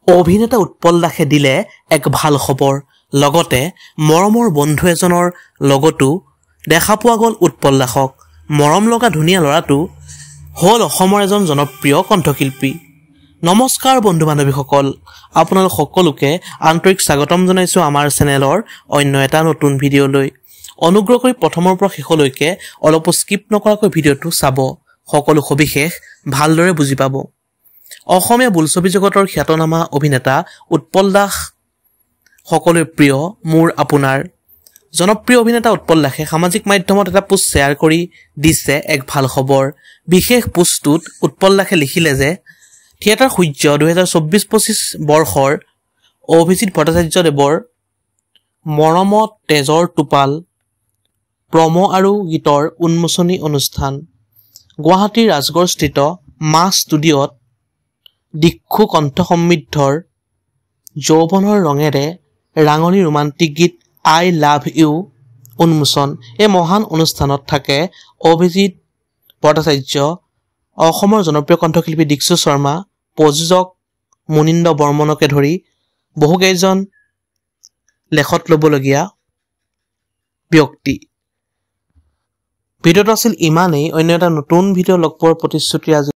অভিনেতা উৎপল দাসে দিলে এক ভাল খবৰ লগতে মৰমৰ বন্ধু এজনৰ লগতো দেখা পোৱা গ'ল উৎপল দাসক মৰম লগা ধুনীয়া ল'ৰাটো হ'ল অসমৰ এজন জনপ্ৰিয় কণ্ঠশিল্পী নমস্কাৰ বন্ধু বান্ধৱীসকল আপোনালোক সকলোকে আন্তৰিক স্বাগতম জনাইছো আমাৰ চেনেলৰ অন্য এটা নতুন ভিডিঅ'লৈ অনুগ্ৰহ কৰি প্ৰথমৰ পৰা শেষলৈকে অলপ স্কিপ নকৰাকৈ ভিডিঅ'টো চাব সকলো সবিশেষ ভালদৰে বুজি পাব অসমীয়া বোলছবি জগতৰ খ্যাতনামা অভিনেতা উৎপল দাস সকলোৰে প্ৰিয় মোৰ আপোনাৰ জনপ্ৰিয় অভিনেতা উৎপল দাসে সামাজিক মাধ্যমত এটা পোষ্ট শ্বেয়াৰ কৰি দিছে এক ভাল খবৰ বিশেষ পোষ্টটোত উৎপল দাসে লিখিলে যে থিয়েটাৰ সূৰ্য 2024-25 বৰ্ষৰ অভিজিৎ ভট্টাচাৰ্যদেৱৰ মৰমত তেজৰ টোপাল প্ৰমো আৰু গীতৰ উন্মোচনী অনুষ্ঠান গুৱাহাটীৰ ৰাজগড়স্থিত মা ষ্টুডিঅ'ত দিক্ষু কণ্ঠ সমৃদ্ধৰ যৌৱনৰ ৰঙেৰে ৰাঙলী ৰোমান্টিক গীত আই লাভ ইউ উন্মোচন এই মহান অনুষ্ঠানত থাকে অভিজিৎ ভট্টাচাৰ্য অসমৰ জনপ্ৰিয় কণ্ঠশিল্পী দীক্ষু শৰ্মা প্ৰযোজক মুনিন্দ বৰ্মনকে ধৰি বহুকেইজন লেখত ল'বলগীয়া ব্যক্তি ভিডিঅ'টো আছিল ইমানেই অন্য এটা নতুন ভিডিঅ' লগ পোৱাৰ প্ৰতিশ্ৰুতি